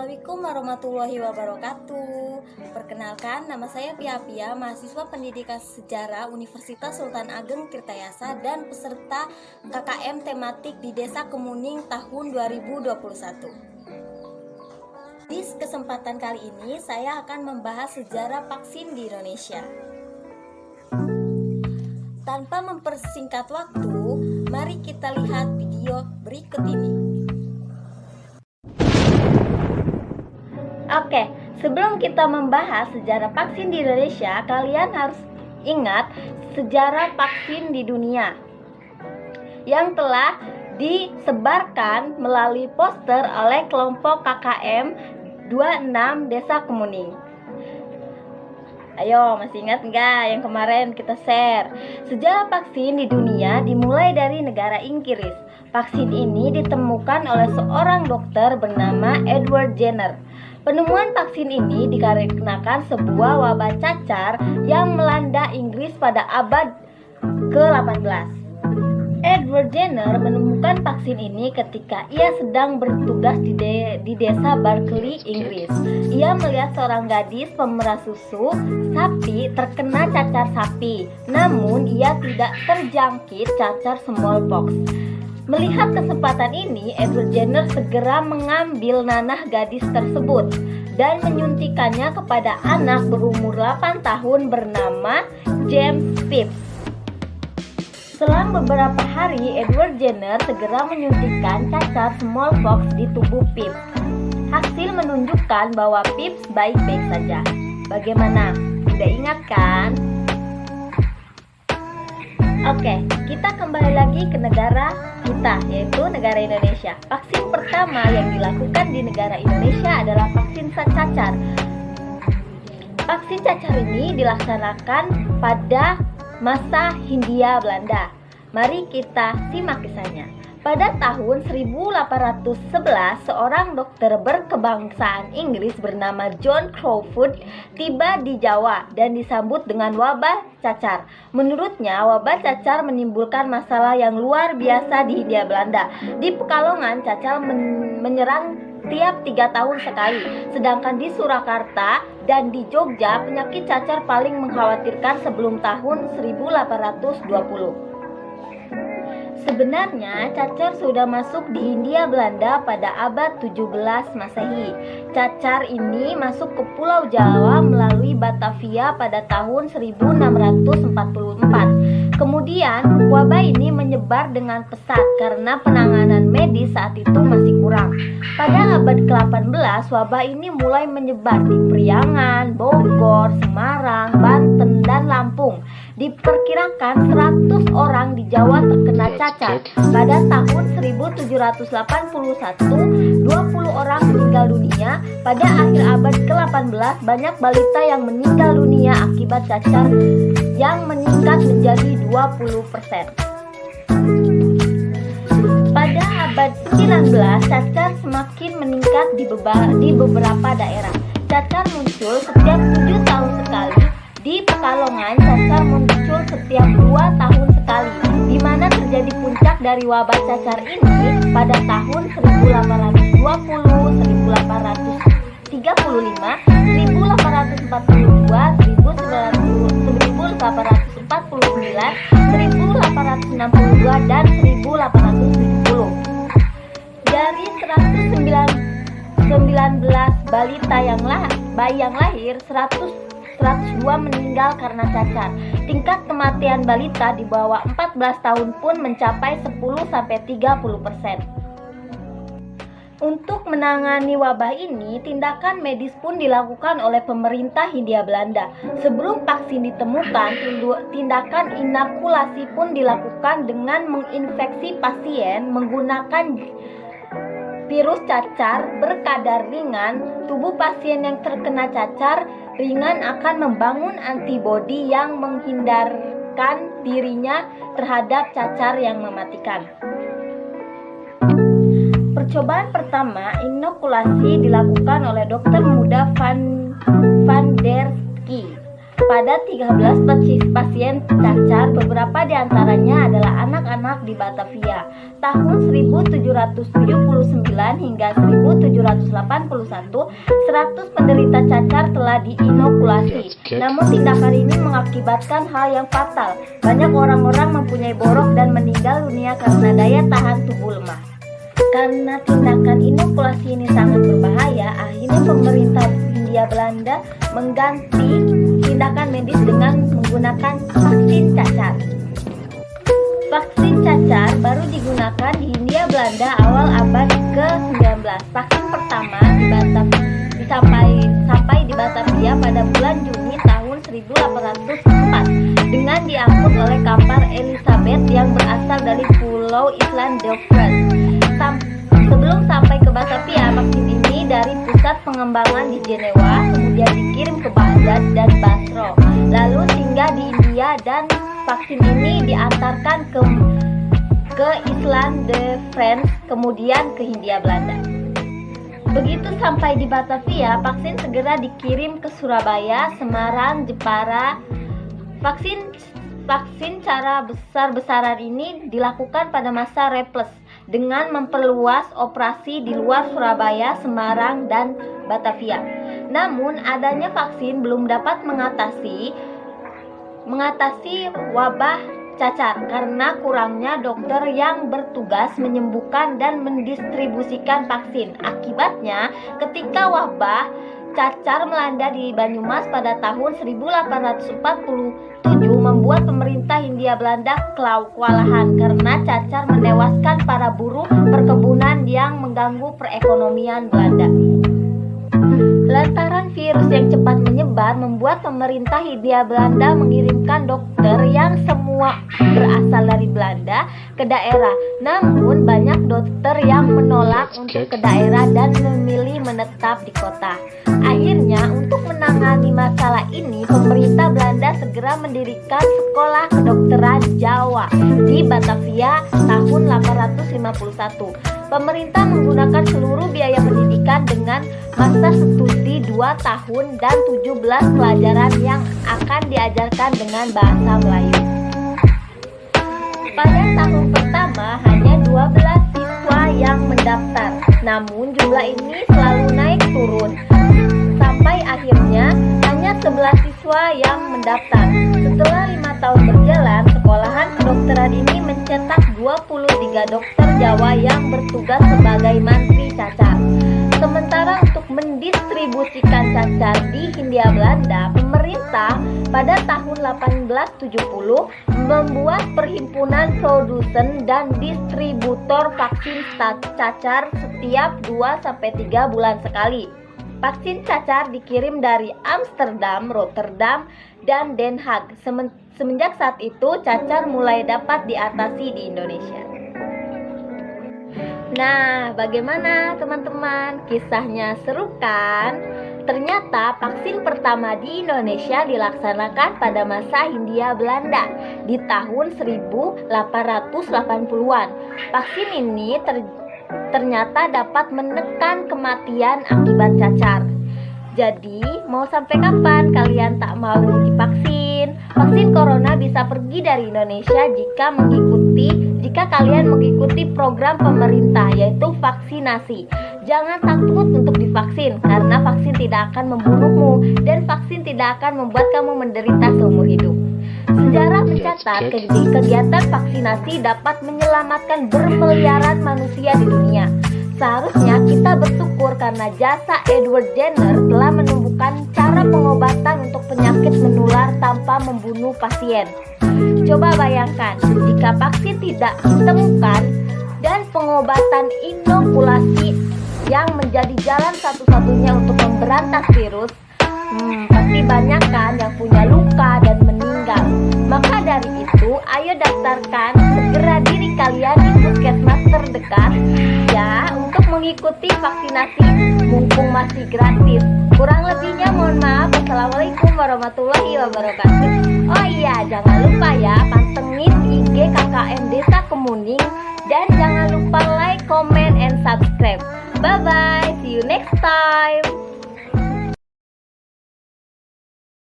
Assalamualaikum warahmatullahi wabarakatuh. Perkenalkan, nama saya Pia Pia, mahasiswa Pendidikan Sejarah Universitas Sultan Ageng Tirtayasa dan peserta KKM tematik di Desa Kemuning tahun 2021. Di kesempatan kali ini, saya akan membahas sejarah vaksin di Indonesia. Tanpa mempersingkat waktu, mari kita lihat video berikut ini. Oke, sebelum kita membahas sejarah vaksin di Indonesia, kalian harus ingat sejarah vaksin di dunia yang telah disebarkan melalui poster oleh kelompok KKM 26 Desa Kemuning. Ayo, masih ingat nggak yang kemarin kita share? Sejarah vaksin di dunia dimulai dari negara Inggris. Vaksin ini ditemukan oleh seorang dokter bernama Edward Jenner. Penemuan vaksin ini dikarenakan sebuah wabah cacar yang melanda Inggris pada abad ke-18. Edward Jenner menemukan vaksin ini ketika ia sedang bertugas di desa Barkley, Inggris. Ia melihat seorang gadis pemerah susu sapi terkena cacar sapi, namun ia tidak terjangkit cacar smallpox. Melihat kesempatan ini, Edward Jenner segera mengambil nanah gadis tersebut dan menyuntikannya kepada anak berumur 8 tahun bernama James Phipps. Selang beberapa hari, Edward Jenner segera menyuntikkan cacar smallpox di tubuh Phipps. Hasil menunjukkan bahwa Phipps baik-baik saja. Bagaimana? Sudah ingat kan? Oke, kita kembali lagi ke negara kita, yaitu negara Indonesia. Vaksin pertama yang dilakukan di negara Indonesia adalah vaksin cacar. Vaksin cacar ini dilaksanakan pada masa Hindia Belanda. Mari kita simak kisahnya. Pada tahun 1811, seorang dokter berkebangsaan Inggris bernama John Crawford tiba di Jawa dan disambut dengan wabah cacar. Menurutnya, wabah cacar menimbulkan masalah yang luar biasa di Hindia Belanda. Di Pekalongan, cacar menyerang tiap 3 tahun sekali. Sedangkan di Surakarta dan di Jogja, penyakit cacar paling mengkhawatirkan sebelum tahun 1820. Sebenarnya cacar sudah masuk di Hindia Belanda pada abad 17 Masehi. Cacar ini masuk ke Pulau Jawa melalui Batavia pada tahun 1644. Kemudian wabah ini menyebar dengan pesat karena penanganan medis saat itu masih kurang. Pada abad ke-18 wabah ini mulai menyebar di Priangan, Bogor, Semarang, Banten, dan Lampung. Diperkirakan 100 orang di Jawa terkena cacar. Pada tahun 1781, 20 orang meninggal dunia. Pada akhir abad ke-18, banyak balita yang meninggal dunia akibat cacar yang meningkat menjadi 20%. Pada abad 19, cacar semakin meningkat di beberapa daerah. Cacar muncul setiap 7 tahun sekali. Di Pekalongan, cacar muncul setiap 2 tahun sekali, di mana terjadi puncak dari wabah cacar ini pada tahun 1820, 1835, 1842, 1849, 1862, dan 1870. Dari 119 balita bayi yang lahir, 102 meninggal karena cacar. Tingkat kematian balita di bawah 14 tahun pun mencapai 10-30%. Untuk menangani wabah ini, tindakan medis pun dilakukan oleh pemerintah Hindia Belanda. Sebelum vaksin ditemukan, tindakan inokulasi pun dilakukan dengan menginfeksi pasien menggunakan virus cacar berkadar ringan. Tubuh pasien yang terkena cacar ringan akan membangun antibodi yang menghindarkan dirinya terhadap cacar yang mematikan. Percobaan pertama inokulasi dilakukan oleh dokter muda Van der Ski. pada 13 pasien cacar, beberapa diantaranya adalah anak-anak di Batavia. Tahun 1779 hingga 1781, 100 penderita cacar telah diinokulasi. Namun tindakan ini mengakibatkan hal yang fatal. Banyak orang-orang mempunyai borok dan meninggal dunia karena daya tahan tubuh lemah. Karena tindakan inokulasi ini sangat berbahaya, akhirnya pemerintah Hindia Belanda mengganti tindakan medis dengan menggunakan vaksin cacar. Vaksin cacar baru digunakan di Hindia Belanda awal abad ke-19. Vaksin pertama sampai di Batavia pada bulan Juni tahun 1804 dengan diangkut oleh kapal Elizabeth yang berasal dari pulau Island de France. Sebelum sampai ke Batavia, vaksin ini dari pusat pengembangan di Jenewa, kemudian dikirim ke Baghdad dan Basro, lalu singgah di India, dan vaksin ini diantarkan ke Island de France, kemudian ke Hindia Belanda. Begitu sampai di Batavia, vaksin segera dikirim ke Surabaya, Semarang, Jepara. Vaksin cara besar-besaran ini dilakukan pada masa Raffles dengan memperluas operasi di luar Surabaya, Semarang, dan Batavia. Namun adanya vaksin belum dapat mengatasi wabah cacar karena kurangnya dokter yang bertugas menyembuhkan dan mendistribusikan vaksin. Akibatnya, ketika wabah cacar melanda di Banyumas pada tahun 1847 membuat pemerintah Hindia Belanda kewalahan karena cacar menewaskan para buruh perkebunan yang mengganggu perekonomian Belanda. Lantaran virus yang cepat menyebar membuat pemerintah Hindia Belanda mengirimkan dokter yang semua berasal dari Belanda ke daerah. Namun banyak dokter yang menolak untuk ke daerah dan memilih menetap di kota. Akhirnya untuk menangani masalah ini, pemerintah Belanda segera mendirikan sekolah kedokteran Jawa di Batavia tahun 1851. Pemerintah menggunakan seluruh biaya pendidikan dengan masa studi 2 tahun dan 17 pelajaran yang akan diajarkan dengan bahasa Melayu. Pada tahun pertama hanya 12 siswa yang mendaftar, namun jumlah ini selalu naik turun. Sampai akhirnya hanya 11 siswa yang mendaftar. Setelah 5 tahun berjalan, sekolahan kedokteran ini mencetak 23 dokter Jawa yang bertugas sebagai mantri cacar. Sementara untuk mendistribusikan cacar di Hindia Belanda, pemerintah pada tahun 1870 membuat perhimpunan produsen dan distributor vaksin cacar setiap 2-3 bulan sekali. Vaksin cacar dikirim dari Amsterdam, Rotterdam, dan Den Haag. Semenjak saat itu, cacar mulai dapat diatasi di Indonesia. Nah, bagaimana teman-teman? Kisahnya seru kan? Ternyata vaksin pertama di Indonesia dilaksanakan pada masa Hindia Belanda di tahun 1880-an. Vaksin ini ternyata dapat menekan kematian akibat cacar. Jadi, mau sampai kapan kalian tak mau divaksin? Vaksin corona bisa pergi dari Indonesia jika kalian mengikuti program pemerintah, yaitu vaksinasi. Jangan takut untuk divaksin, karena vaksin tidak akan membunuhmu dan vaksin tidak akan membuat kamu menderita seumur hidup. Sejarah mencatat kegiatan vaksinasi dapat menyelamatkan bermiliaran manusia di dunia. Seharusnya kita bersyukur karena jasa Edward Jenner telah menemukan cara pengobatan untuk penyakit menular tanpa membunuh pasien. Coba bayangkan jika vaksin tidak ditemukan dan pengobatan inokulasi yang menjadi jalan satu-satunya untuk memberantas virus, pasti banyak kan yang punya luka dan meninggal. Maka dari itu, ayo daftarkan segera diri kalian di puskesmas terdekat ya untuk mengikuti vaksinasi mumpung masih gratis. Kurang lebihnya mohon maaf. Wassalamualaikum warahmatullahi wabarakatuh. Oh iya, jangan lupa ya pantengin IG KKM Desa Kemuning dan jangan lupa like, comment, and subscribe. Bye bye, see you next time.